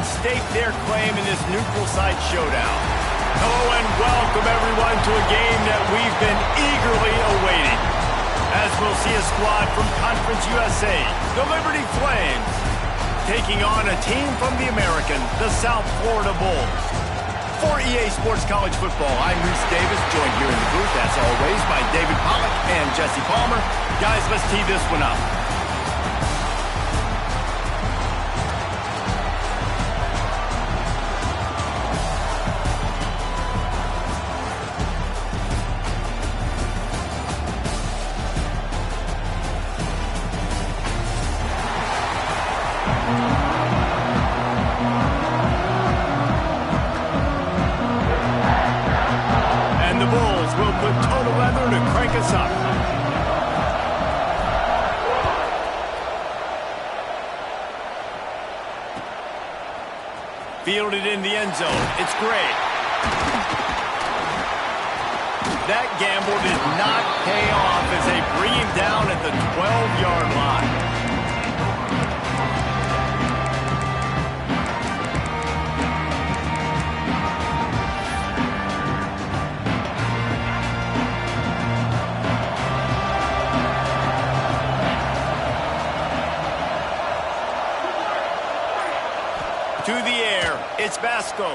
stake their claim in this neutral site showdown. Hello and welcome everyone to a game that we've been eagerly awaiting, as we'll see a squad from Conference USA, the Liberty Flames, taking on a team from the American, the South Florida Bulls. For EA Sports College Football, I'm Reese Davis, joined here in the booth, as always, by David Pollack and Jesse Palmer. Guys, let's tee this one up. Fielded in the end zone. It's great. That gamble did not pay off as they bring him down at the 12-yard line. To the air, it's Basco.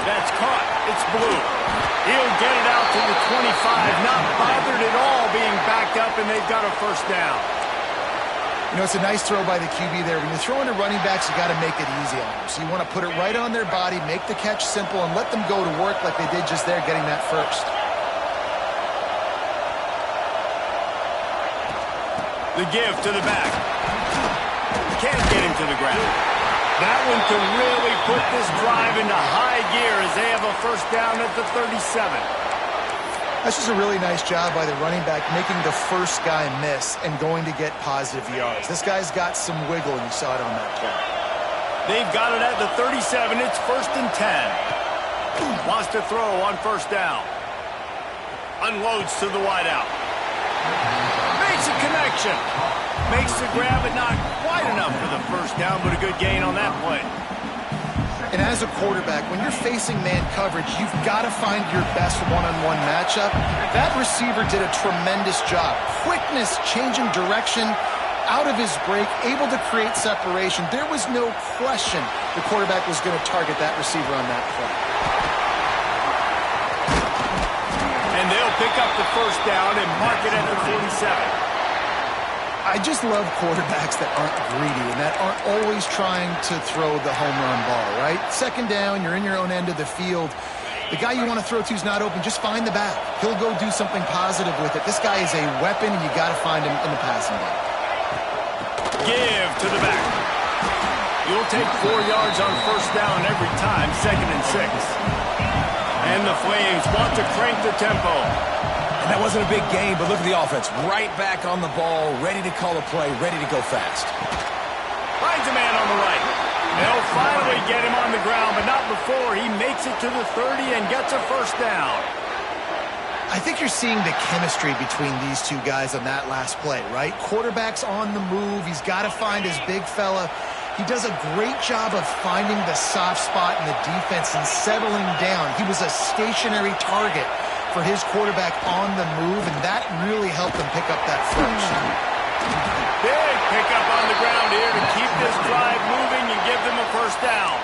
That's caught, it's Blue. He'll get it out to the 25, not bothered at all being backed up, and they've got a first down. You know, it's a nice throw by the QB there. When you're throwing to running backs, you got to make it easy on them. So you want to put it right on their body, make the catch simple, and let them go to work like they did just there, getting that first. The give to the back. Can't get him to the ground. That one can really put this drive into high gear as they have a first down at the 37. That's just a really nice job by the running back, making the first guy miss and going to get positive yards. This guy's got some wiggle, and you saw it on that play. They've got it at the 37. It's 1st and 10. Wants to throw on first down. Unloads to the wideout. Makes a connection. Makes the grab, but not quite enough for the first down, but a good gain on that play. And as a quarterback, when you're facing man coverage, you've got to find your best one-on-one matchup. That receiver did a tremendous job. Quickness, changing direction, out of his break, able to create separation. There was no question the quarterback was going to target that receiver on that play. And they'll pick up the first down and mark it at the 47. I just love quarterbacks that aren't greedy and that aren't always trying to throw the home run ball, right? Second down, you're in your own end of the field. The guy you want to throw to is not open. Just find the back. He'll go do something positive with it. This guy is a weapon, and you got to find him in the passing game. Give to the back. You'll take 4 yards on first down every time, 2nd and 6. And the Flames want to crank the tempo. And that wasn't a big game, but look at the offense. Right back on the ball, ready to call a play, ready to go fast. Finds a man on the right. They'll finally get him on the ground, but not before he makes it to the 30 and gets a first down. I think you're seeing the chemistry between these two guys on that last play, right? Quarterback's on the move. He's got to find his big fella. He does a great job of finding the soft spot in the defense and settling down. He was a stationary target for his quarterback on the move, and that really helped them pick up that first. Big pickup on the ground here to keep this drive moving and give them a first down.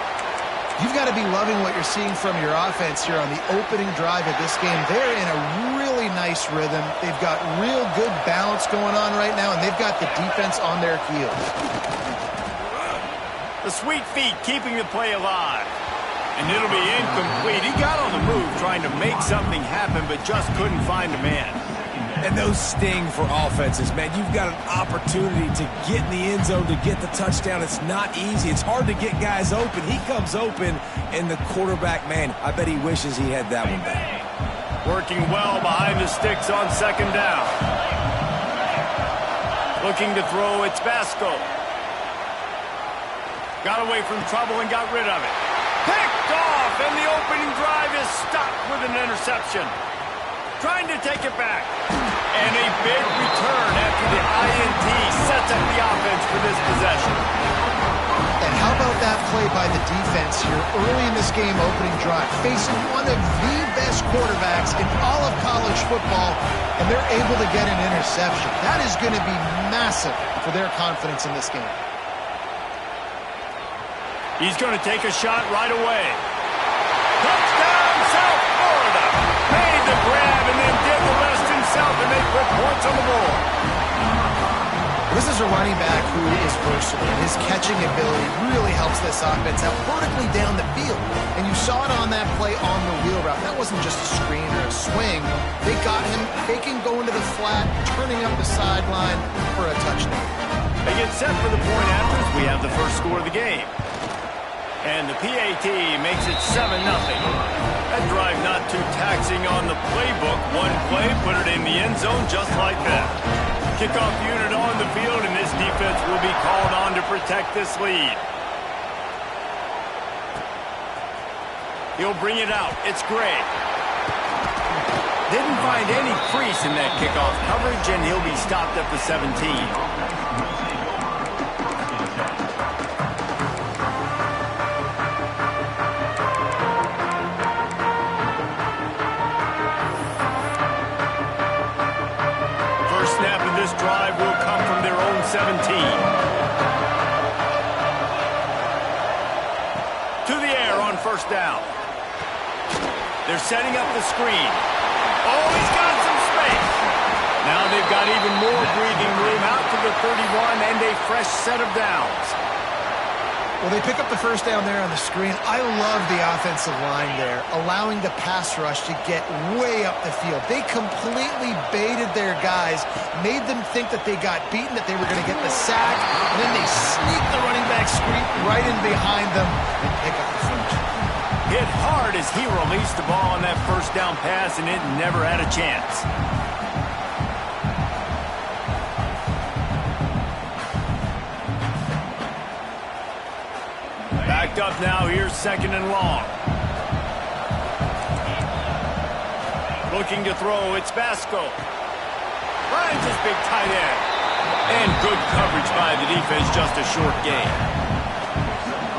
You've got to be loving what you're seeing from your offense here on the opening drive of this game. They're in a really nice rhythm. They've got real good balance going on right now, and they've got the defense on their heels. The sweet feet keeping the play alive. And it'll be incomplete. He got on the move trying to make something happen, but just couldn't find a man. And those sting for offenses, man. You've got an opportunity to get in the end zone, to get the touchdown. It's not easy. It's hard to get guys open. He comes open, and the quarterback, man, I bet he wishes he had that one back. Working well behind the sticks on second down. Looking to throw, it's Basco. Got away from trouble and got rid of it. Picked off, and the opening drive is stopped with an interception. Trying to take it back. And a big return after the INT sets up the offense for this possession. And how about that play by the defense here early in this game opening drive, facing one of the best quarterbacks in all of college football, and they're able to get an interception. That is going to be massive for their confidence in this game. He's going to take a shot right away. Touchdown, South Florida. Made the grab and then did the rest himself, and they put points on the board. This is a running back who is versatile. His catching ability really helps this offense out vertically down the field. And you saw it on that play on the wheel route. That wasn't just a screen or a swing. They got him faking going to the flat, turning up the sideline for a touchdown. They get set for the point after. We have the first score of the game. And the PAT makes it 7-0. That drive not too taxing on the playbook. One play, put it in the end zone just like that. Kickoff unit on the field, and this defense will be called on to protect this lead. He'll bring it out. It's Gray. Didn't find any crease in that kickoff coverage, and he'll be stopped at the 17. This drive will come from their own 17. To the air on first down. They're setting up the screen. Oh, he's got some space. Now they've got even more breathing room out to the 31 and a fresh set of downs. Well, they pick up the first down there on the screen. I love the offensive line there, allowing the pass rush to get way up the field. They completely baited their guys, made them think that they got beaten, that they were going to get the sack, and then they sneak the running back screen right in behind them and pick up the first. Hit hard as he released the ball on that first down pass, and it never had a chance. Backed up now, here's second and long. Looking to throw, it's Vasco. Finds his big tight end. And good coverage by the defense, just a short gain.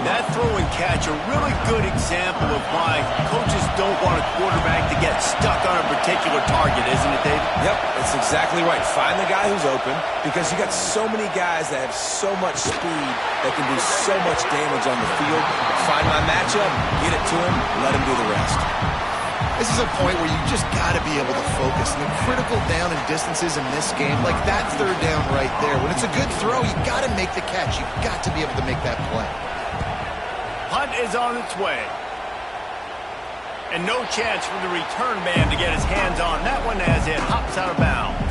That throw and catch, a really good example of why coaches don't want a quarterback to get stuck on a particular target, isn't it, Dave? Yep, that's exactly right. Find the guy who's open, because you got so many guys that have so much speed that can do so much damage on the field. Find my matchup, get it to him, let him do the rest. This is a point where you just got to be able to focus. And the critical down and distances in this game, like that third down right there, when it's a good throw, you got to make the catch. You've got to be able to make that play. Punt is on its way. And no chance for the return man to get his hands on that one as it hops out of bounds.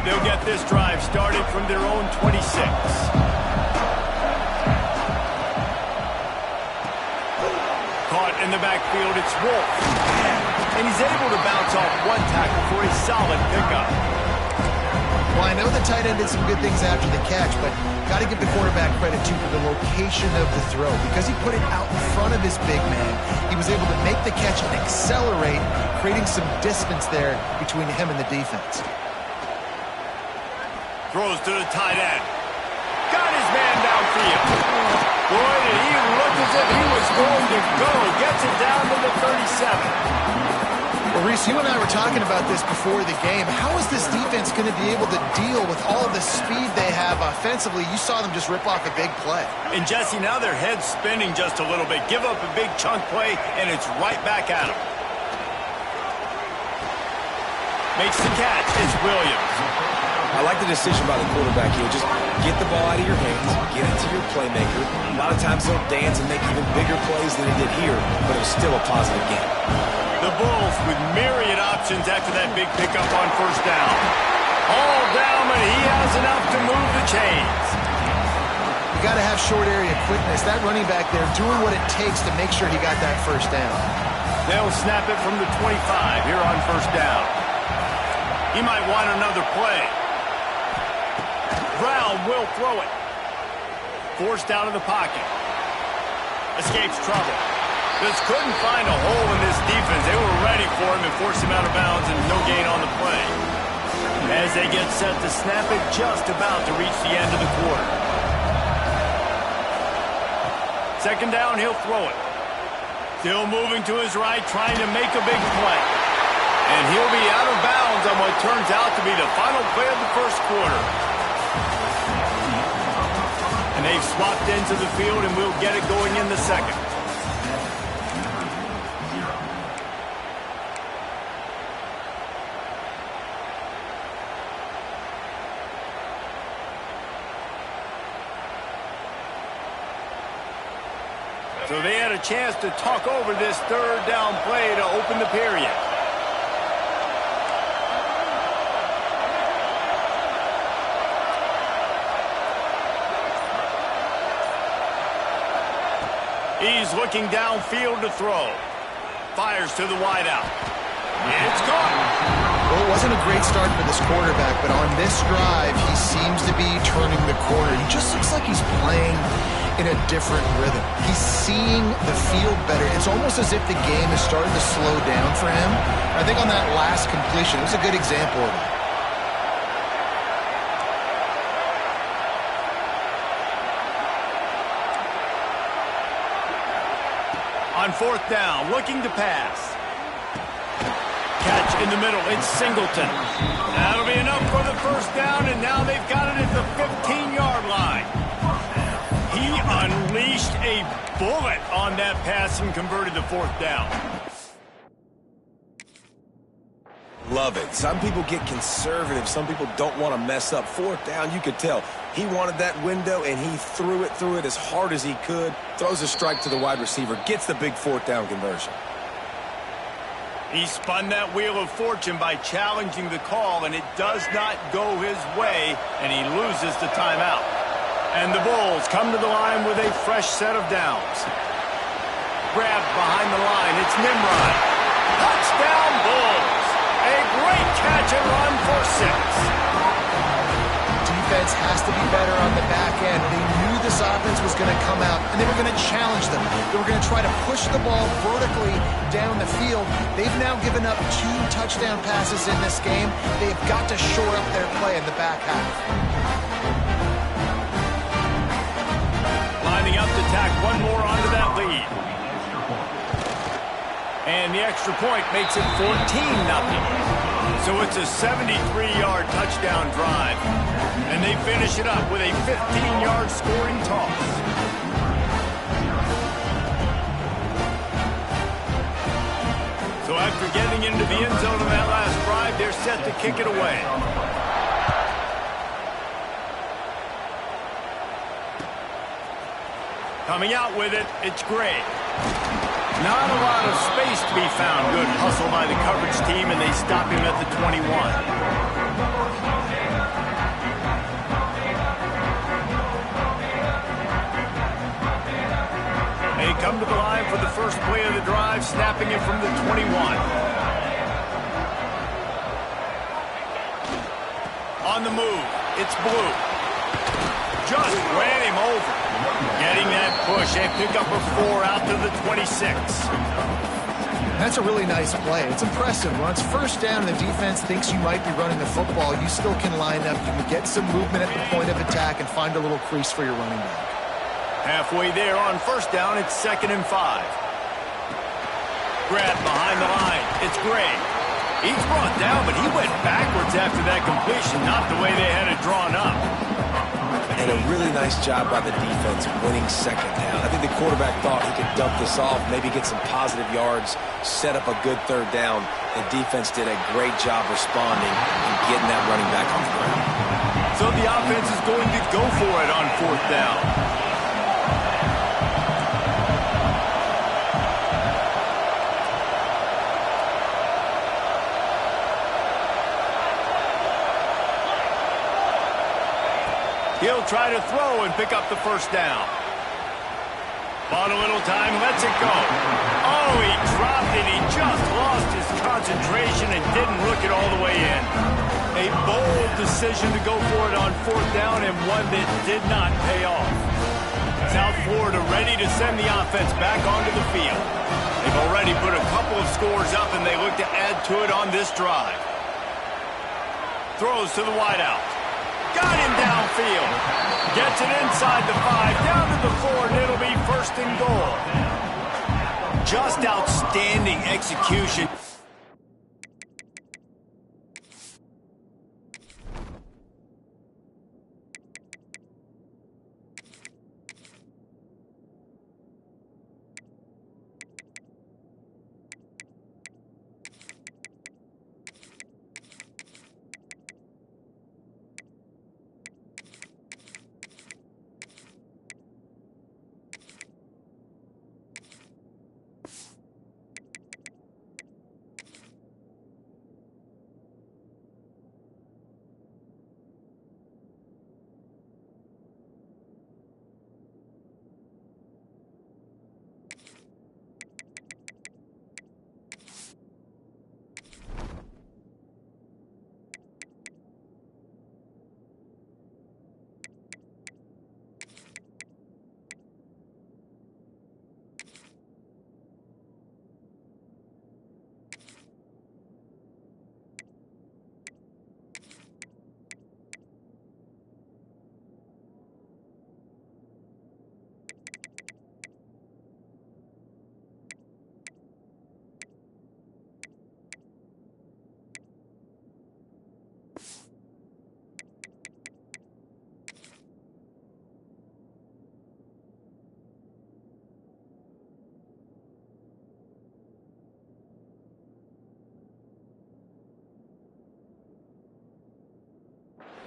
They'll get this drive started from their own 26. Caught in the backfield, it's Wolf. And he's able to bounce off one tackle for a solid pickup. Well, I know the tight end did some good things after the catch, but got to give the quarterback credit, too, for the location of the throw. Because he put it out in front of his big man, he was able to make the catch and accelerate, creating some distance there between him and the defense. Throws to the tight end. Got his man downfield. Boy, did he look as if he was going to go. Gets it down to the 37. Well, Reese, you and I were talking about this before the game. How is this defense going to be able to deal with all the speed they have offensively? You saw them just rip off a big play. And, Jesse, now their head's spinning just a little bit. Give up a big chunk play, and it's right back at them. Makes the catch. It's Williams. I like the decision by the quarterback here. Just get the ball out of your hands, get it to your playmaker. A lot of times they'll dance and make even bigger plays than he did here, but it was still a positive game. The Bulls with myriad options after that big pickup on first down. All down, but he has enough to move the chains. You got to have short area quickness. That running back there doing what it takes to make sure he got that first down. They'll snap it from the 25 here on first down. He might want another play. Brown will throw it. Forced out of the pocket. Escapes trouble. Just couldn't find a hole in this defense. They were ready for him and forced him out of bounds, and no gain on the play. As they get set to snap it, just about to reach the end of the quarter. Second down, he'll throw it. Still moving to his right, trying to make a big play. And he'll be out of bounds on what turns out to be the final play of the first quarter. And they've swapped into the field, and we'll get it going in the second. So they had a chance to talk over this third down play to open the period. He's looking downfield to throw. Fires to the wideout. It's gone. Well, it wasn't a great start for this quarterback, but on this drive, he seems to be turning the corner. He just looks like he's playing in a different rhythm. He's seeing the field better. It's almost as if the game is starting to slow down for him. I think on that last completion, it was a good example of that. On fourth down, looking to pass. Catch in the middle, it's Singleton. That'll be enough for the first down, and now they've got it at the 15-yard line. He unleashed a bullet on that pass and converted the fourth down. Love it. Some people get conservative. Some people don't want to mess up. Fourth down, you could tell. He wanted that window, and he threw it as hard as he could. Throws a strike to the wide receiver. Gets the big fourth down conversion. He spun that wheel of fortune by challenging the call, and it does not go his way, and he loses the timeout. And the Bulls come to the line with a fresh set of downs. Grabbed behind the line, it's Nimrod. Touchdown, Bulls! A great catch and run for 6. Defense has to be better on the back end. They knew this offense was going to come out, and they were going to challenge them. They were going to try to push the ball vertically down the field. They've now given up 2 touchdown passes in this game. They've got to shore up their play in the back half. Lining up to tack one more onto that lead. And the extra point makes it 14-0. So it's a 73-yard touchdown drive. And they finish it up with a 15-yard scoring toss. So after getting into the end zone on that last drive, they're set to kick it away. Coming out with it, it's Gray. Not a lot of space to be found. Good hustle by the coverage team, and they stop him at the 21. They come to the line for the first play of the drive, snapping it from the 21. On the move, it's Blue. Just ran him over. Getting that push and pick up a 4 out to the 26. That's a really nice play. It's impressive. When it's first down and the defense thinks you might be running the football, you still can line up. You can get some movement at the point of attack and find a little crease for your running back. Halfway there on first down, it's 2nd and 5. Grab behind the line. It's Gray. He's brought down, but he went backwards after that completion, not the way they had it drawn up. And a really nice job by the defense winning second down. I think the quarterback thought he could dump this off, maybe get some positive yards, set up a good third down. The defense did a great job responding and getting that running back on the ground. So the offense is going to go for it on fourth down. He'll try to throw and pick up the first down. Bought a little time, lets it go. Oh, he dropped it. He just lost his concentration and didn't look it all the way in. A bold decision to go for it on fourth down, and one that did not pay off. South Florida ready to send the offense back onto the field. They've already put a couple of scores up, and they look to add to it on this drive. Throws to the wideout. Got him downfield. Gets it inside the 5, down to the 4, and it'll be first and goal. Just outstanding execution.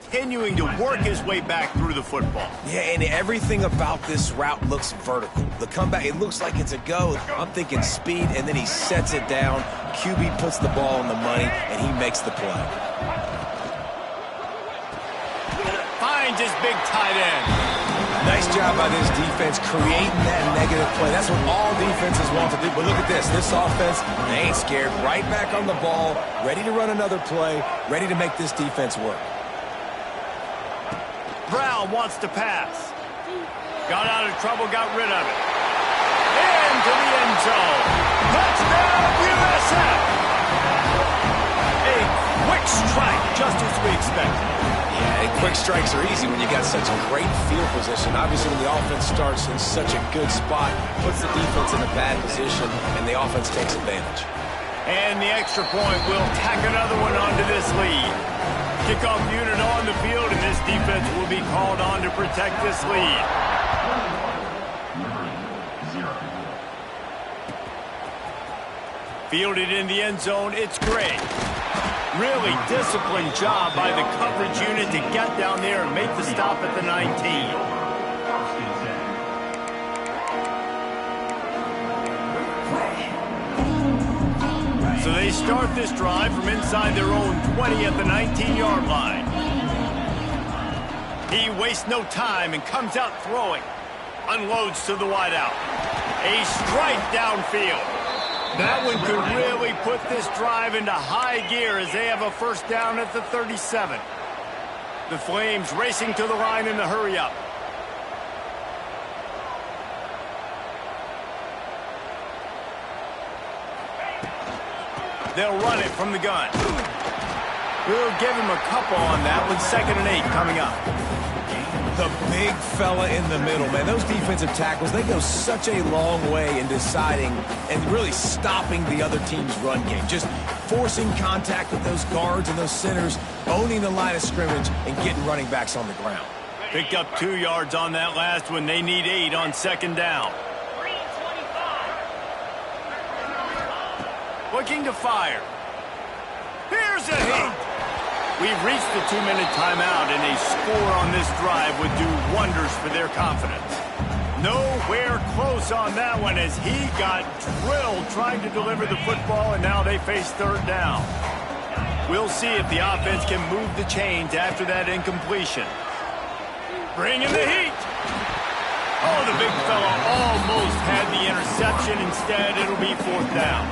Continuing to work his way back through the football. Yeah, and everything about this route looks vertical. The comeback, it looks like it's a go. I'm thinking speed, and then he sets it down. QB puts the ball on the money, and he makes the play. Finds his big tight end. Nice job by this defense creating that negative play. That's what all defenses want to do. But look at this. This offense, they ain't scared. Right back on the ball, ready to run another play, ready to make this defense work. Brown wants to pass. Got out of trouble, got rid of it. Into the end zone. Touchdown, USF! A quick strike, just as we expected. Yeah, and quick strikes are easy when you got such great field position. Obviously, when the offense starts in such a good spot, puts the defense in a bad position, and the offense takes advantage. And the extra point will tack another one onto this lead. Kickoff unit on the field, and this defense will be called on to protect this lead. Fielded in the end zone, it's Gray. Really disciplined job by the coverage unit to get down there and make the stop at the 19. So they start this drive from inside their own 20 at the 19-yard line. He wastes no time and comes out throwing. Unloads to the wideout. A strike downfield. That one could really put this drive into high gear as they have a first down at the 37. The Flames racing to the line in the hurry-up. They'll run it from the gun. We'll give him a couple on that one. 2nd and 8 coming up. The big fella in the middle, man. Those defensive tackles, they go such a long way in deciding and really stopping the other team's run game. Just forcing contact with those guards and those centers, owning the line of scrimmage, and getting running backs on the ground. Picked up 2 yards on that last one. They need 8 on 2nd down. Looking to fire. Here's a hit. We've reached the 2-minute timeout, and a score on this drive would do wonders for their confidence. Nowhere close on that one as he got drilled trying to deliver the football, and now they face 3rd down. We'll see if the offense can move the chains after that incompletion. Bringing the heat. Oh, the big fella almost had the interception. Instead, it'll be 4th down.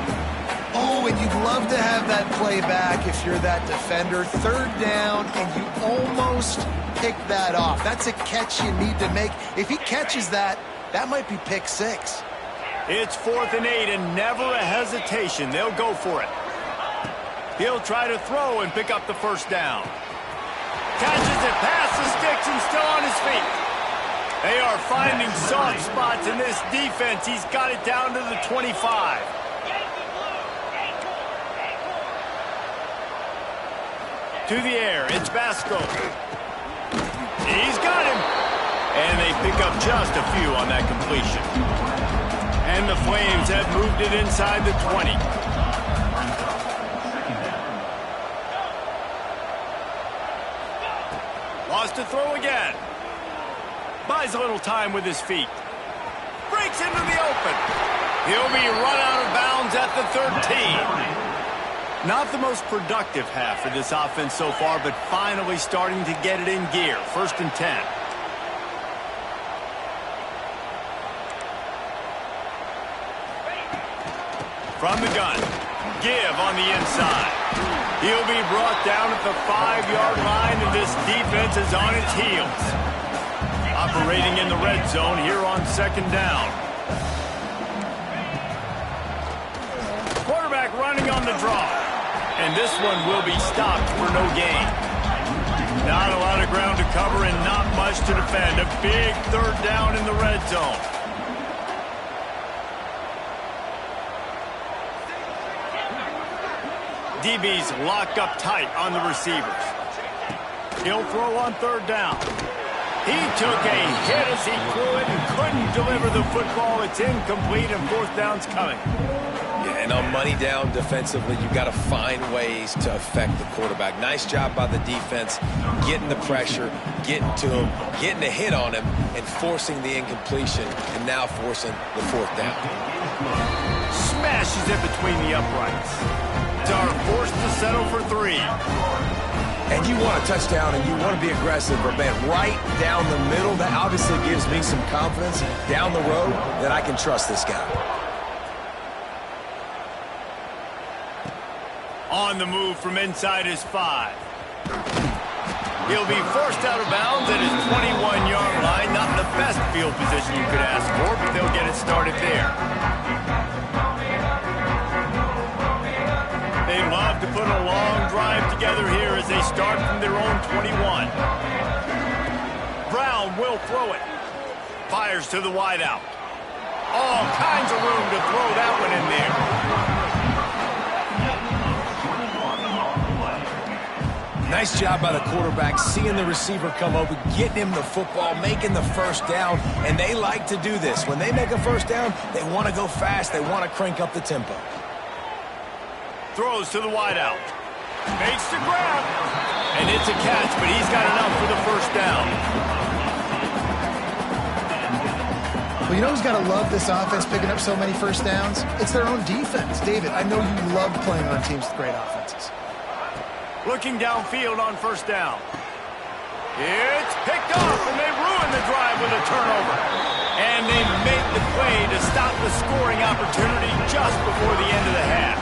Oh, and you'd love to have that play back if you're that defender. 3rd down, and you almost pick that off. That's a catch you need to make. If he catches that, That might be pick 6. It's 4th and 8 and never a hesitation. They'll go for it. He'll try to throw and pick up the first down. Catches it past the sticks and still on his feet. They are finding soft spots in this defense. He's got it down to the 25. To the air, it's Basco. He's got him. And they pick up just a few on that completion. And the Flames have moved it inside the 20. Wants to throw again. Buys a little time with his feet. Breaks into the open. He'll be run out of bounds at the 13. Not the most productive half for this offense so far, but finally starting to get it in gear. 1st and 10. From the gun. Give on the inside. He'll be brought down at the 5-yard line, and this defense is on its heels. Operating in the red zone here on 2nd down. Quarterback running on the draw. And this one will be stopped for no gain. Not a lot of ground to cover and not much to defend. A big 3rd down in the red zone. DB's locked up tight on the receivers. He'll throw on 3rd down. He took a hit as he threw it and couldn't deliver the football. It's incomplete and 4th down's coming. Yeah, and on money down defensively, you've got to find ways to affect the quarterback. Nice job by the defense, getting the pressure, getting to him, getting a hit on him, and forcing the incompletion, and now forcing the 4th down. Smashes it between the uprights. Are forced to settle for 3. And you want a touchdown and you want to be aggressive, but man, right down the middle, that obviously gives me some confidence down the road that I can trust this guy. On the move from inside his 5. He'll be forced out of bounds at his 21-yard line. Not the best field position you could ask for, but they'll get it started there. They love to put a long drive together here as they start from their own 21. Brown will throw it. Fires to the wideout. All kinds of room to throw that one in there. Nice job by the quarterback, seeing the receiver come open, getting him the football, making the 1st down, and they like to do this. When they make a 1st down, they want to go fast. They want to crank up the tempo. Throws to the wideout. Makes the grab. And it's a catch, but he's got enough for the 1st down. Well, you know who's got to love this offense picking up so many 1st downs? It's their own defense. David, I know you love playing on teams with great offenses. Looking downfield on 1st down. It's picked off, and they ruin the drive with a turnover. And they make the play to stop the scoring opportunity just before the end of the half.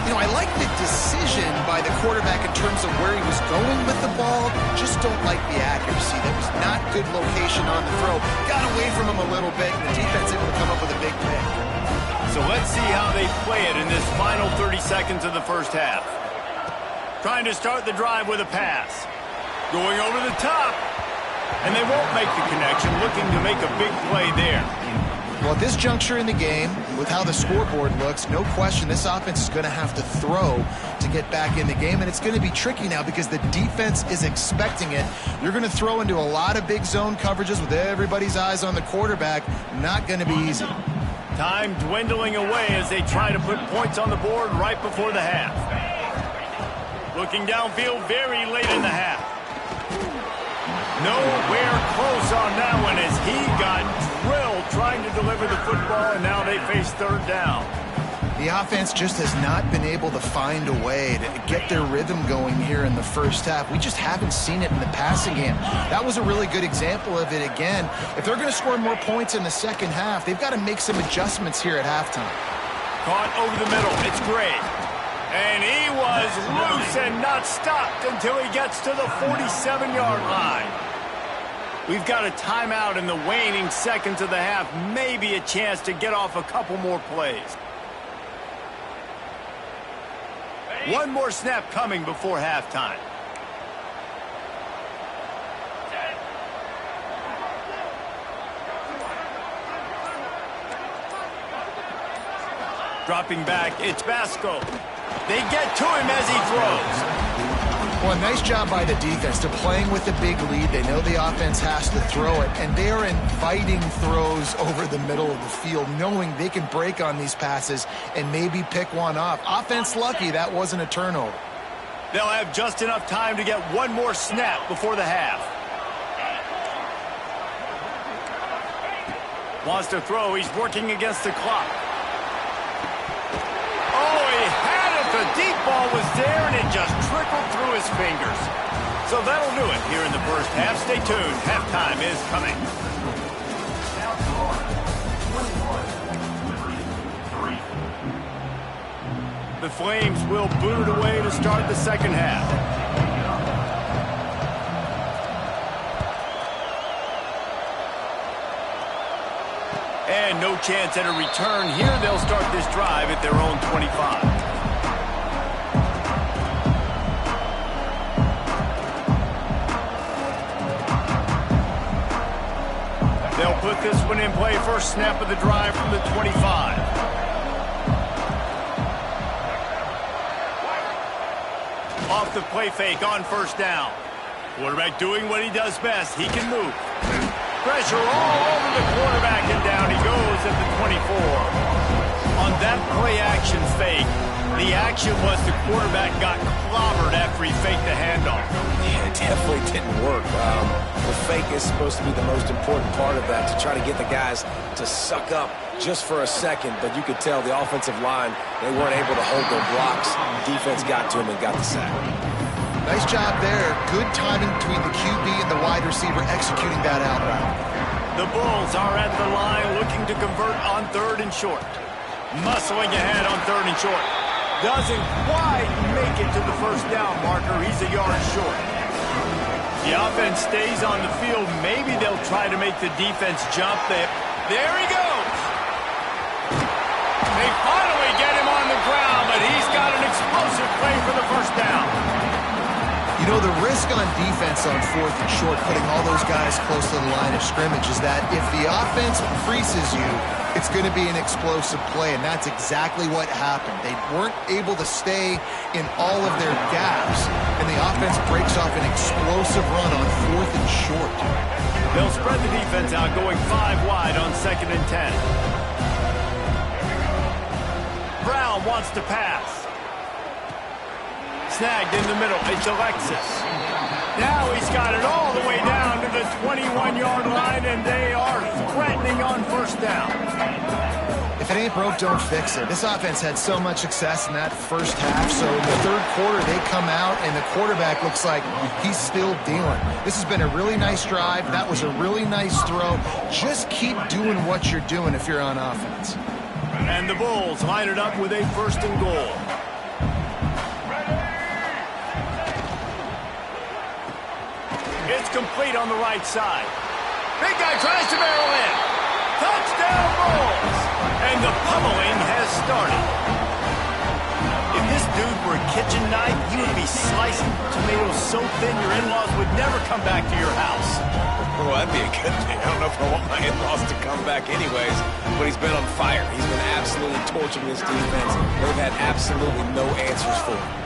You know, I like the decision by the quarterback in terms of where he was going with the ball. Just don't like the accuracy. That was not good location on the throw. Got away from him a little bit, and the defense able to come up with a big pick. So let's see how they play it in this final 30 seconds of the 1st half. Trying to start the drive with a pass. Going over the top. And they won't make the connection, looking to make a big play there. Well, at this juncture in the game, with how the scoreboard looks, no question this offense is going to have to throw to get back in the game, and it's going to be tricky now because the defense is expecting it. You're going to throw into a lot of big zone coverages with everybody's eyes on the quarterback. Not going to be easy. Time dwindling away as they try to put points on the board right before the half. Looking downfield very late in the half. Nowhere close on that one as he got drilled trying to deliver the football, and now they face 3rd down. The offense just has not been able to find a way to get their rhythm going here in the 1st half. We just haven't seen it in the passing game. That was a really good example of it again. If they're going to score more points in the 2nd half, they've got to make some adjustments here at halftime. Caught over the middle. It's Gray. And he was loose and not stopped until he gets to the 47-yard line. We've got a timeout in the waning seconds of the half. Maybe a chance to get off a couple more plays. One more snap coming before halftime. Dropping back, it's Basco. They get to him as he throws. Well, nice job by the defense. They're playing with a big lead. They know the offense has to throw it, and they are inviting throws over the middle of the field, knowing they can break on these passes and maybe pick one off. Offense lucky that wasn't a turnover. They'll have just enough time to get one more snap before the half. Wants to throw. He's working against the clock. Oh, he had it. The deep ball was there, and it just trickled through his fingers. So that'll do it here in the first half. Stay tuned. Halftime is coming. The Flames will boot it away to start the second half. And no chance at a return here. They'll start this drive at their own 25. They'll put this one in play. First snap of the drive from the 25. Off the play fake on first down. Quarterback doing what he does best. He can move. Pressure all over the quarterback, and down he goes at the 24. On that play action fake, the action was the quarterback got clobbered after he faked the handoff. Yeah, it definitely didn't work. The fake is supposed to be the most important part of that, to try to get the guys to suck up just for a second, but you could tell the offensive line, they weren't able to hold their blocks. Defense got to him and got the sack. Nice job there. Good timing between the QB and the wide receiver executing that out route. The Bulls are at the line looking to convert on third and short. Muscling ahead on third and short. Doesn't quite make it to the first down marker. He's a yard short. The offense stays on the field. Maybe they'll try to make the defense jump there. There he goes. They finally get him on the ground, but he's got an explosive play for the first down. You know, the risk on defense on fourth and short, putting all those guys close to the line of scrimmage, is that if the offense creases you, it's going to be an explosive play, and that's exactly what happened. They weren't able to stay in all of their gaps, and the offense breaks off an explosive run on fourth and short. They'll spread the defense out, going 5 wide on 2nd and 10. Brown wants to pass. Snagged in the middle. It's Alexis. Now he's got it all the way down to the 21-yard line, and they are threatening on first down. If it ain't broke, don't fix it. This offense had so much success in that first half, so in the third quarter they come out, and the quarterback looks like he's still dealing. This has been a really nice drive. That was a really nice throw. Just keep doing what you're doing if you're on offense. And the Bulls line it up with a 1st and goal. It's complete on the right side. Big guy tries to barrel in. Touchdown Bulls! And the pummeling has started. If this dude were a kitchen knife, he would be slicing tomatoes so thin your in-laws would never come back to your house. Well, that'd be a good thing. I don't know if I want my in-laws to come back anyways, but he's been on fire. He's been absolutely torching this defense. They've had absolutely no answers for him.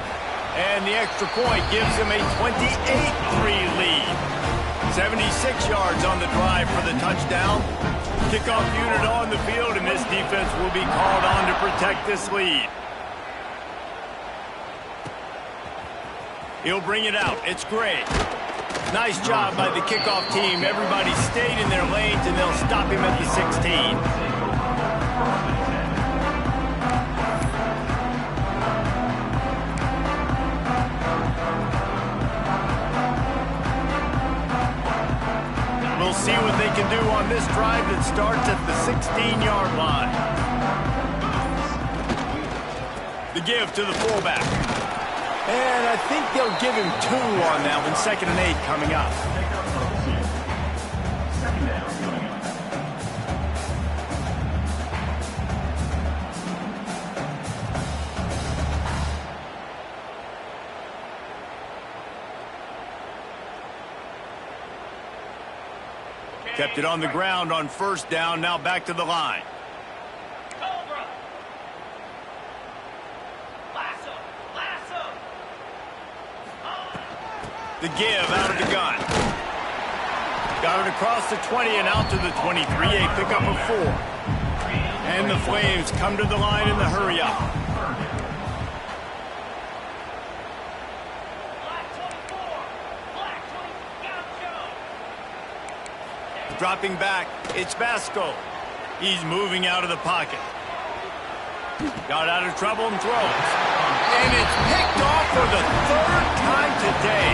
And the extra point gives him a 28-3 lead. 76 yards on the drive for the touchdown. Kickoff unit on the field, and this defense will be called on to protect this lead. He'll bring it out. It's Gray. Nice job by the kickoff team. Everybody stayed in their lanes, and they'll stop him at the 16. We'll see what they can do on this drive that starts at the 16-yard line. The give to the fullback. And I think they'll give him 2 on that one. 2nd and 8 coming up. Kept it on the ground on first down, now back to the line. The give out of the gun. Got it across the 20 and out to the 23. A pickup of 4. And the Flames come to the line in the hurry up. Dropping back, it's Basco. He's moving out of the pocket. Got out of trouble and throws. And it's picked off for the 3rd time today.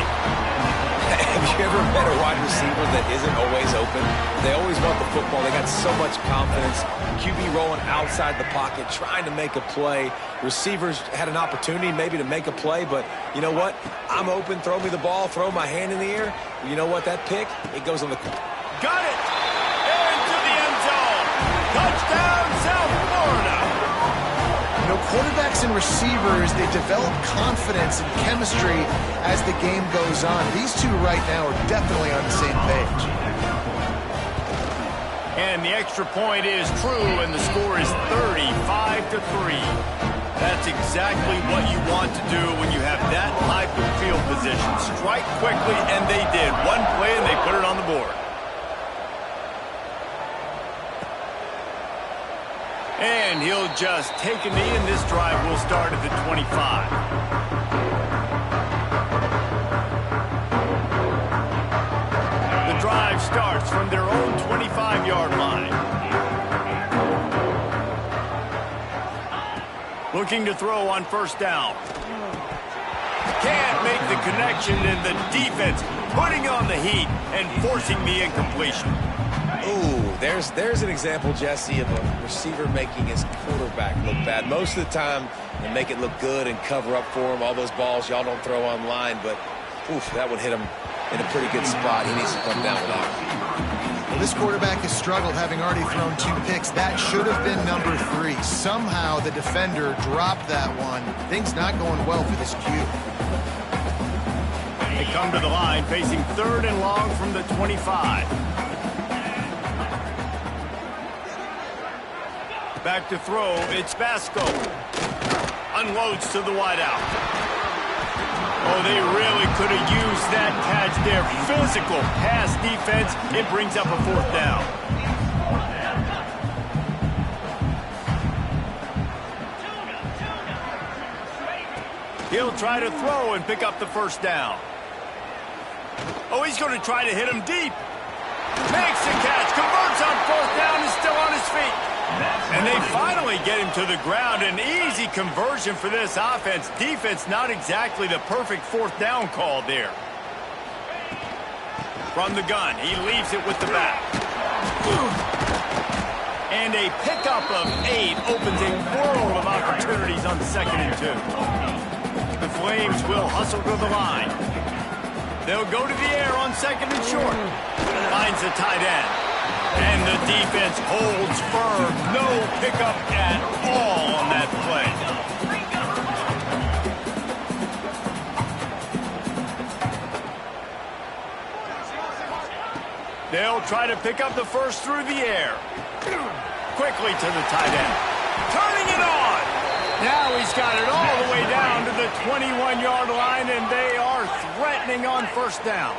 Have you ever met a wide receiver that isn't always open? They always want the football. They got so much confidence. QB rolling outside the pocket, trying to make a play. Receivers had an opportunity maybe to make a play, but you know what? I'm open, throw me the ball, throw my hand in the air. You know what? That pick, it goes on the... Got it! Into the end zone! Touchdown, South Florida! You know, quarterbacks and receivers, they develop confidence and chemistry as the game goes on. These two right now are definitely on the same page. And the extra point is true, and the score is 35-3. That's exactly what you want to do when you have that type of field position. Strike quickly, and they did. One play, and they put it on the board. And he'll just take a knee, and this drive will start at the 25. The drive starts from their own 25-yard line. Looking to throw on first down. Can't make the connection, and the defense putting on the heat and forcing the incompletion. Ooh, there's an example, Jesse, of a receiver making his quarterback look bad. Most of the time, they make it look good and cover up for him. All those balls y'all don't throw online, but oof, that would hit him in a pretty good spot. He needs to come down with that. Well, this quarterback has struggled, having already thrown 2 picks. That should have been number 3. Somehow the defender dropped that one. Things not going well for this Q. They come to the line, facing 3rd and long from the 25. Back to throw, it's Basco. Unloads to the wideout. Oh, they really could have used that catch there. Physical pass defense. It brings up a 4th down. He'll try to throw and pick up the 1st down. Oh, he's going to try to hit him deep. Makes the catch, converts on 4th down, is still on his feet. And they finally get him to the ground. An easy conversion for this offense. Defense not exactly the perfect 4th down call there. From the gun, he leaves it with the back. And a pickup of 8 opens a world of opportunities on 2nd and 2. The Flames will hustle to the line. They'll go to the air on 2nd and short. Finds the tight end. And the defense holds firm. No pickup at all on that play. They'll try to pick up the 1st through the air. Quickly to the tight end. Turning it on. Now he's got it all the way down to the 21-yard line, and they are threatening on 1st down.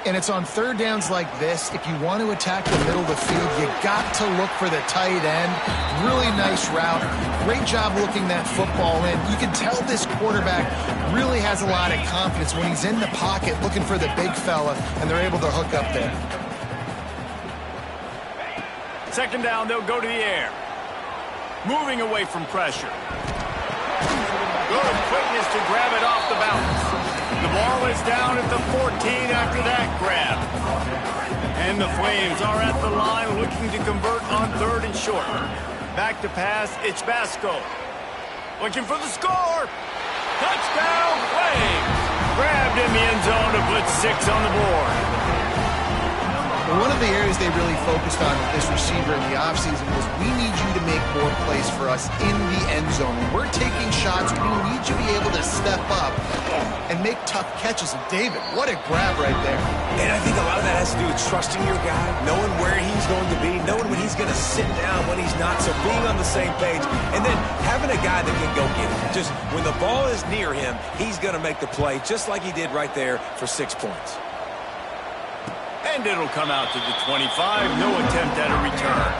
And it's on 3rd downs like this. If you want to attack the middle of the field, you got to look for the tight end. Really nice route. Great job looking that football in. You can tell this quarterback really has a lot of confidence when he's in the pocket looking for the big fella, and they're able to hook up there. 2nd down, they'll go to the air. Moving away from pressure. Good quickness to grab it off the bounce. The ball is down at the 14 after that grab. And the Flames are at the line looking to convert on 3rd and short. Back to pass, it's Basco. Looking for the score. Touchdown, Flames. Grabbed in the end zone to put 6 on the board. Well, one of the areas they really focused on with this receiver in the offseason was we need you to make more plays for us in the end zone. When we're taking shots, we need you to be able to step up and make tough catches. And David, what a grab right there. And I think a lot of that has to do with trusting your guy, knowing where he's going to be, knowing when he's going to sit down, when he's not, so being on the same page, and then having a guy that can go get it. Just when the ball is near him, he's going to make the play, just like he did right there for 6 points. And it'll come out to the 25. No attempt at a return.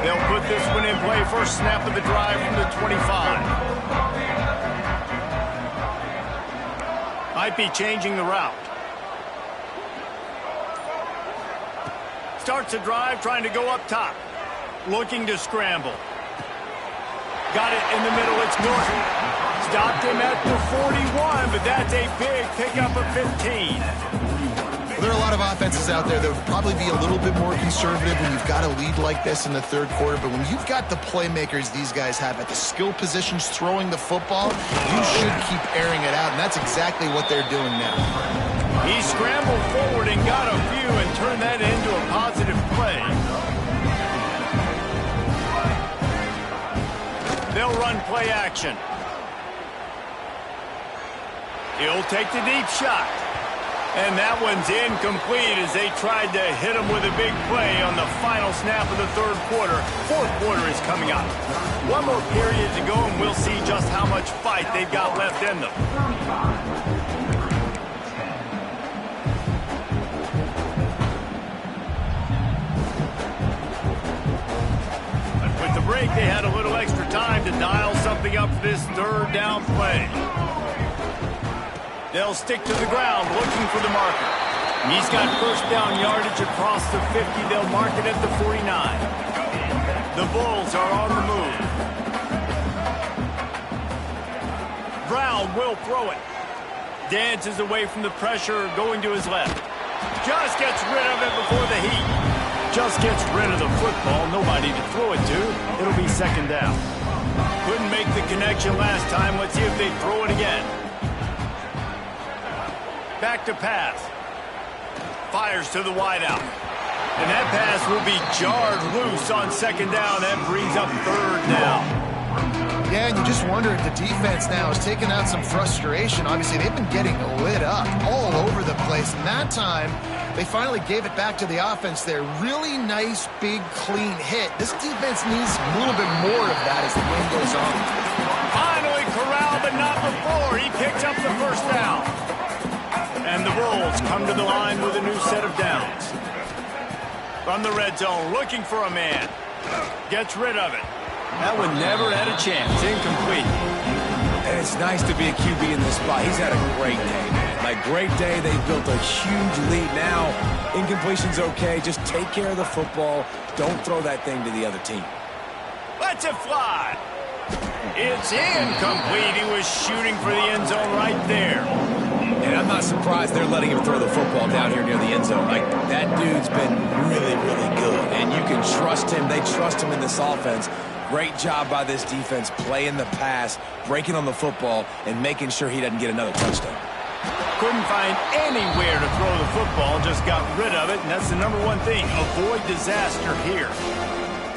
They'll put this one in play. First snap of the drive from the 25. Might be changing the route. Starts a drive trying to go up top. Looking to scramble. Got it in the middle. It's Norton. Stopped him at the 41, but that's a big pickup of 15. Well, there are a lot of offenses out there that would probably be a little bit more conservative when you've got a lead like this in the third quarter, but when you've got the playmakers these guys have at the skill positions throwing the football, you should keep airing it out, and that's exactly what they're doing now. He scrambled forward and got a few and turned that into a positive play. They'll run play action. He'll take the deep shot. And that one's incomplete as they tried to hit him with a big play on the final snap of the third quarter. Fourth quarter is coming up. One more period to go, and we'll see just how much fight they've got left in them. But with the break, they had a little extra time to dial something up for this third down play. They'll stick to the ground, looking for the marker. He's got first down yardage across the 50. They'll mark it at the 49. The Bulls are on the move. Brown will throw it. Dances away from the pressure, going to his left. Just gets rid of it before the heat. Just gets rid of the football. Nobody to throw it to. It'll be second down. Couldn't make the connection last time. Let's see if they throw it again. Back to pass. Fires to the wideout. And that pass will be jarred loose on second down. That brings up third down. Yeah, and you just wonder if the defense now is taking out some frustration. Obviously, they've been getting lit up all over the place. And that time, they finally gave it back to the offense there. Really nice, big, clean hit. This defense needs a little bit more of that as the game goes on. Finally corralled, but not before. He picks up the first down. And the Bulls come to the line with a new set of downs. From the red zone, looking for a man. Gets rid of it. That one never had a chance. Incomplete. And it's nice to be a QB in this spot. He's had a great day, man. Like, great day. They've built a huge lead now. Incompletion's okay. Just take care of the football. Don't throw that thing to the other team. Lets it fly. It's incomplete. He was shooting for the end zone right there. And I'm not surprised they're letting him throw the football down here near the end zone. Like, that dude's been really, really good. And you can trust him. They trust him in this offense. Great job by this defense playing the pass, breaking on the football, and making sure he doesn't get another touchdown. Couldn't find anywhere to throw the football, just got rid of it, and that's the number one thing. Avoid disaster here.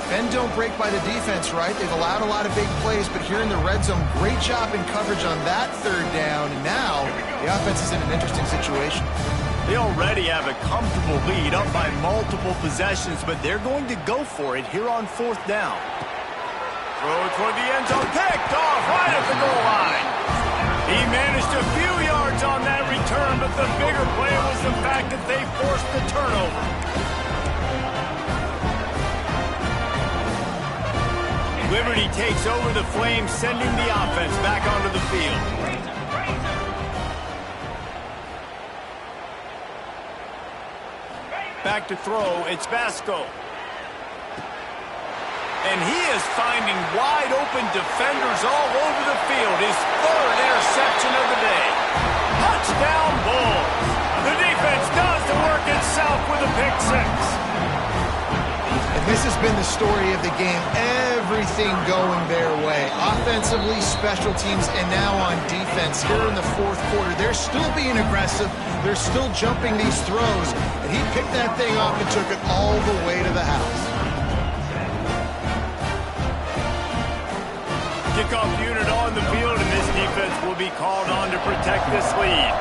Bend don't break by the defense, right? They've allowed a lot of big plays, but here in the red zone, great job in coverage on that third down. And now the offense is in an interesting situation. They already have a comfortable lead up by multiple possessions, but they're going to go for it here on fourth down. Throw it toward the end zone, picked off right at the goal line. He managed a few yards on that return, but the bigger play was the fact that they forced the turnover. Liberty takes over the Flames, sending the offense back onto the field. Back to throw, it's Vasco. And he is finding wide open defenders all over the field. His third interception of the day. Touchdown Bulls. The defense does the work itself with a pick six. And This has been the story of the game. Everything going their way. Offensively, special teams, and now on defense. Here in the fourth quarter, they're still being aggressive. They're still jumping these throws. And he picked that thing up and took it all the way to the house. Kickoff unit on the field, and this defense will be called on to protect this lead.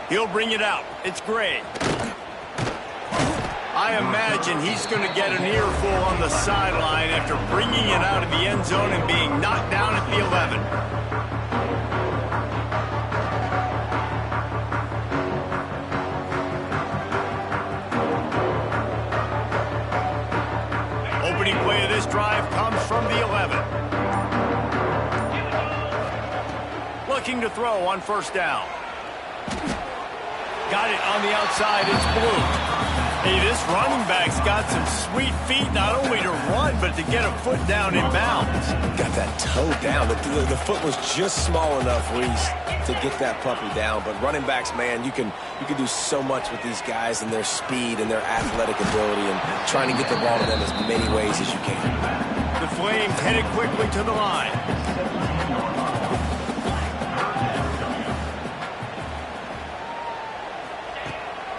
He'll bring it out. It's Gray. I imagine he's going to get an earful on the sideline after bringing it out of the end zone and being knocked down at the 11. Opening play of this drive comes from the 11. Looking to throw on first down. Got it on the outside. It's Blue. Hey, this running back's got some sweet feet, not only to run, but to get a foot down in bounds. Got that toe down. The foot was just small enough, Reese, to get that puppy down. But running backs, man, you can do so much with these guys and their speed and their athletic ability and trying to get the ball to them as many ways as you can. The Flames headed quickly to the line.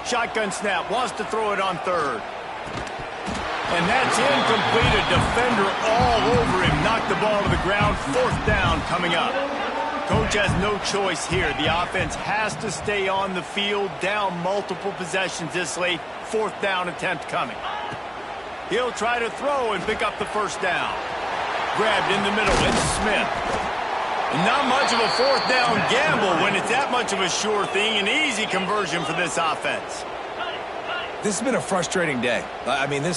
Shotgun snap, wants to throw it on third. And that's incomplete. A defender all over him. Knocked the ball to the ground. Fourth down coming up. Coach has no choice here. The offense has to stay on the field, down multiple possessions this late. Fourth down attempt coming. He'll try to throw and pick up the first down. Grabbed in the middle. It's Smith. Not much of a fourth down gamble when it's that much of a sure thing. An easy conversion for this offense. This has been a frustrating day. I mean, they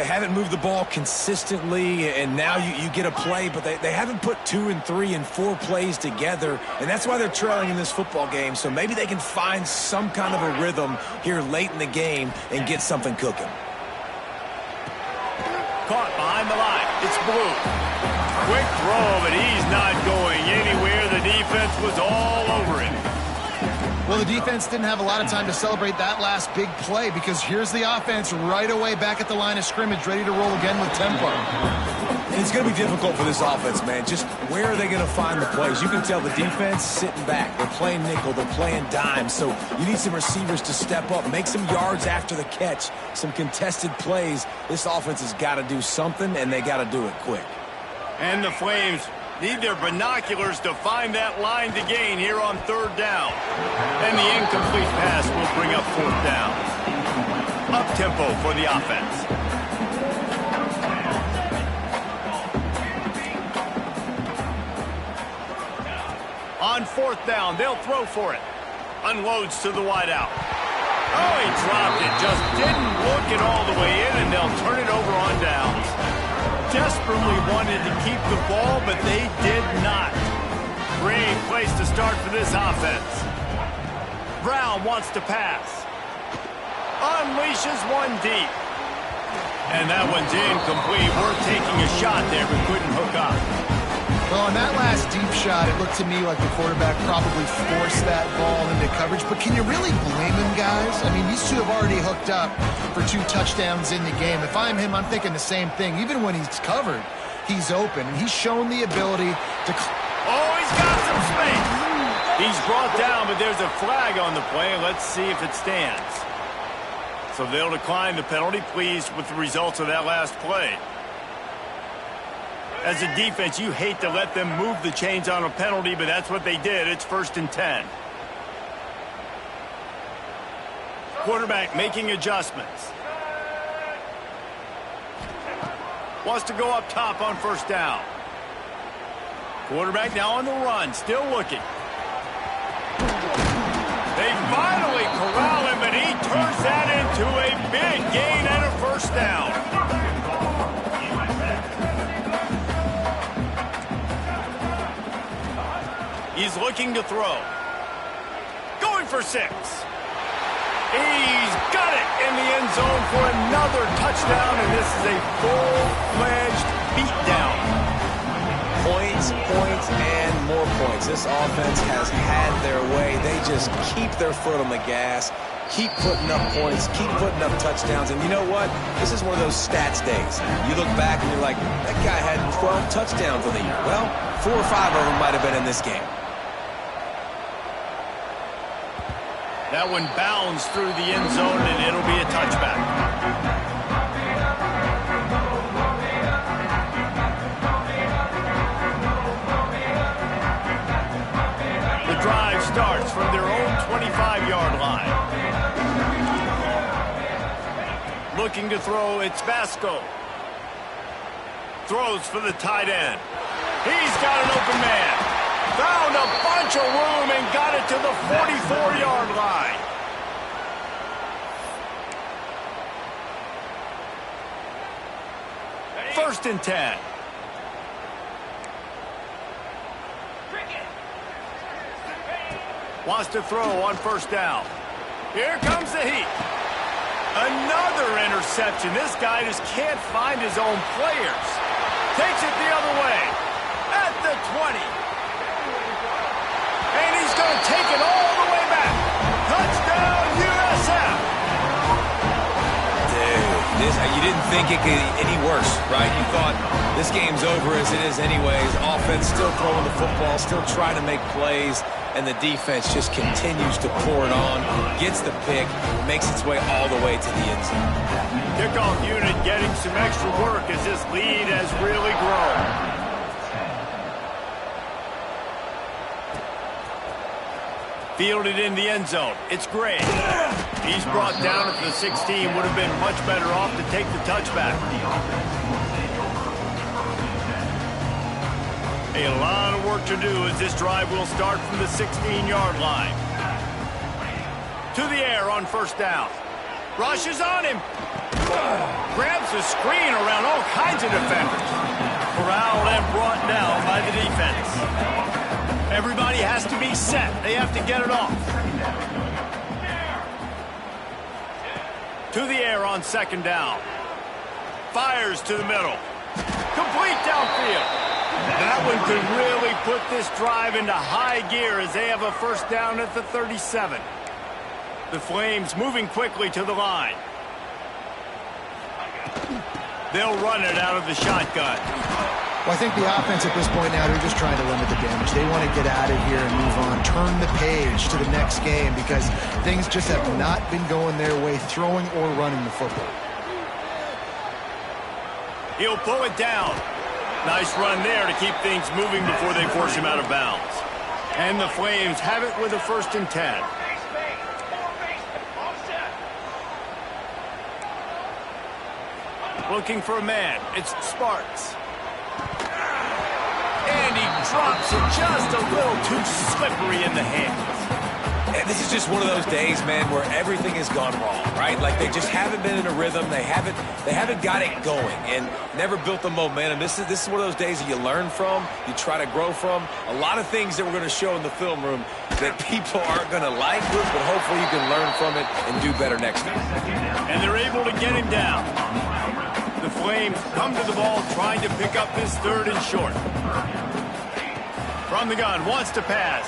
haven't moved the ball consistently, and now you get a play, but they haven't put 2 and 3 and 4 plays together, and that's why they're trailing in this football game. So maybe they can find some kind of a rhythm here late in the game and get something cooking. Caught behind the line. It's Blue. Quick throw, but he's not going anywhere. The defense was all over him. Well, the defense didn't have a lot of time to celebrate that last big play because here's the offense right away back at the line of scrimmage, ready to roll again with tempo. And it's going to be difficult for this offense, man. Just where are they going to find the plays? You can tell the defense sitting back. They're playing nickel. They're playing dime. So you need some receivers to step up, make some yards after the catch, some contested plays. This offense has got to do something, and they got to do it quick. And the Flames need their binoculars to find that line to gain here on third down. And the incomplete pass will bring up fourth down. Up-tempo for the offense. On fourth down, they'll throw for it. Unloads to the wideout. Oh, he dropped it. Just didn't look it all the way in, and they'll turn it over on downs. Desperately wanted to keep the ball, but they did not. Great place to start for this offense. Brown wants to pass. Unleashes one deep. And that one's incomplete. Worth taking a shot there, but couldn't hook up. Well, on that last deep shot, it looked to me like the quarterback probably forced that ball into coverage. But can you really blame him, guys? I mean, these two have already hooked up for 2 touchdowns in the game. If I'm him, I'm thinking the same thing. Even when he's covered, he's open. And he's shown the ability to... Oh, he's got some space. He's brought down, but there's a flag on the play. Let's see if it stands. So they'll decline the penalty. Pleased with the results of that last play. As a defense, you hate to let them move the chains on a penalty, but that's what they did. It's 1st and 10. Quarterback making adjustments. Wants to go up top on first down. Quarterback now on the run, still looking. They finally corral him, and he turns that into a big gain and a first down. He's looking to throw. Going for 6. He's got it in the end zone for another touchdown, and this is a full-fledged beatdown. Point points and more points. This offense has had their way. They just keep their foot on the gas, keep putting up points, keep putting up touchdowns. And you know what? This is one of those stats days. You look back and you're like, that guy had 12 touchdowns on the year. Well, 4 or 5 of them might have been in this game. That one bounds through the end zone, and it'll be a touchback. The drive starts from their own 25-yard line. Looking to throw, it's Basco. Throws for the tight end. He's got an open man. Found a bunch of room and got it to the 44-yard line. First and 10. Wants to throw on first down. Here comes the heat. Another interception. This guy just can't find his own players. Takes it the other way. At the 20. And he's going to take it all the way back. Touchdown, USF. Dude, you didn't think it could get any worse, right? You thought this game's over as it is anyways. Offense still throwing the football, still trying to make plays, and the defense just continues to pour it on, gets the pick, makes its way all the way to the end zone. Kickoff unit getting some extra work as this lead has really grown. Fielded in the end zone. It's Gray. He's brought down at the 16. Would have been much better off to take the touchback. A lot of work to do as this drive will start from the 16-yard line. To the air on first down. Rushes on him. Grabs the screen around all kinds of defenders. Corralled and brought down by the defense. Everybody has to be set. They have to get it off. To the air on second down. Fires to the middle. Complete downfield. That one could really put this drive into high gear as they have a first down at the 37. The Flames moving quickly to the line. They'll run it out of the shotgun. Well, I think the offense at this point now, they're just trying to limit the damage. They want to get out of here and move on, turn the page to the next game because things just have not been going their way, throwing or running the football. He'll pull it down. Nice run there to keep things moving before they force him out of bounds. And the Flames have it with a first and 10. Looking for a man. It's Sparks. And he drops it just a little too slippery in the hands. And this is just one of those days, man, where everything has gone wrong, right? Like they just haven't been in a rhythm. They haven't got it going and never built the momentum. This is one of those days that you learn from, you try to grow from. A lot of things that we're going to show in the film room that people aren't going to like, but hopefully you can learn from it and do better next time. And they're able to get him down. The Flames come to the ball trying to pick up this third and short. From the gun, wants to pass.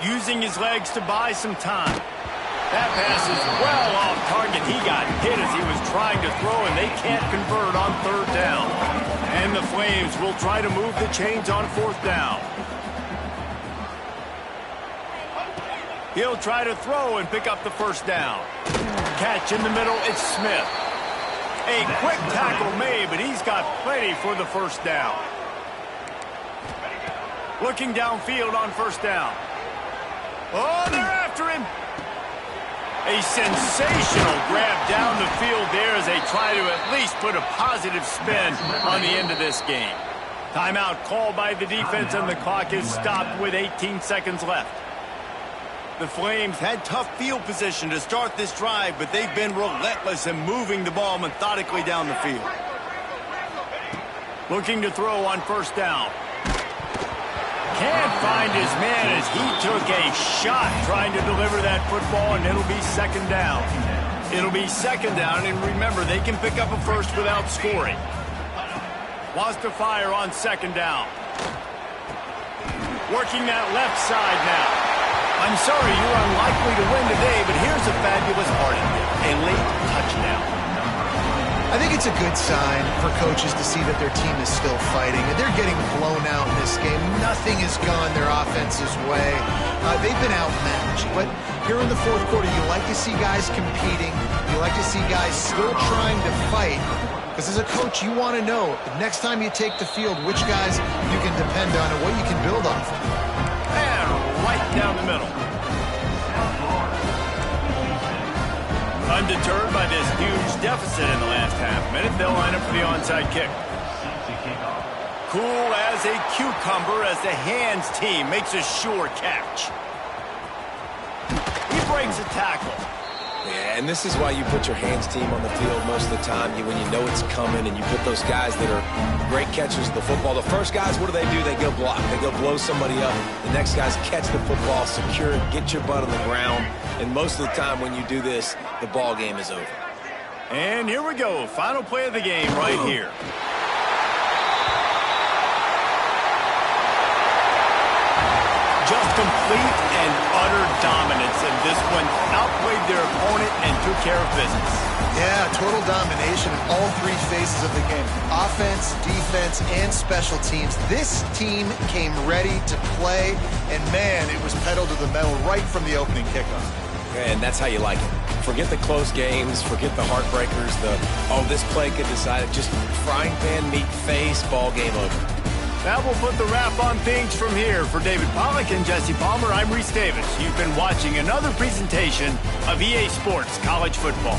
Using his legs to buy some time. That pass is well off target. He got hit as he was trying to throw, and they can't convert on third down. And the Flames will try to move the chains on fourth down. He'll try to throw and pick up the first down. Catch in the middle, it's Smith. A quick tackle made, but he's got plenty for the first down. Looking downfield on first down. Oh, they're after him. A sensational grab down the field there as they try to at least put a positive spin on the end of this game. Timeout called by the defense, and the clock is stopped with 18 seconds left. The Flames had tough field position to start this drive, but they've been relentless in moving the ball methodically down the field. Looking to throw on first down. Can't find his man as he took a shot trying to deliver that football, and it'll be second down. It'll be second down, and remember, they can pick up a first without scoring. Wants to fire on second down. Working that left side now. I'm sorry, you're unlikely to win today, but here's a fabulous part of it. A late touchdown. I think it's a good sign for coaches to see that their team is still fighting. They're getting blown out in this game. Nothing has gone their offense's way. They've been outmatched. But here in the fourth quarter, you like to see guys competing. You like to see guys still trying to fight. Because as a coach, you want to know, next time you take the field, which guys you can depend on and what you can build off of. And right down the middle. Undeterred by this huge deficit in the last half minute, they'll line up for the onside kick. Cool as a cucumber as the hands team makes a sure catch. He breaks a tackle. Yeah, and this is why you put your hands team on the field most of the time. When you know it's coming and you put those guys that are great catchers of the football. The first guys, what do? They go block. They go blow somebody up. The next guys catch the football, secure it, get your butt on the ground. And most of the time when you do this, the ball game is over. And here we go. Final play of the game right here. Just complete and utter dominance in this one. Outplayed their opponent and took care of business. Yeah, total domination in all three phases of the game. Offense, defense, and special teams. This team came ready to play, and man, it was pedal to the metal right from the opening kickoff. And that's how you like it. Forget the close games, forget the heartbreakers, this play could decide it. Just frying pan, meat face, ball game over. That will put the wrap on things from here. For David Pollack and Jesse Palmer, I'm Reese Davis. You've been watching another presentation of EA Sports College Football.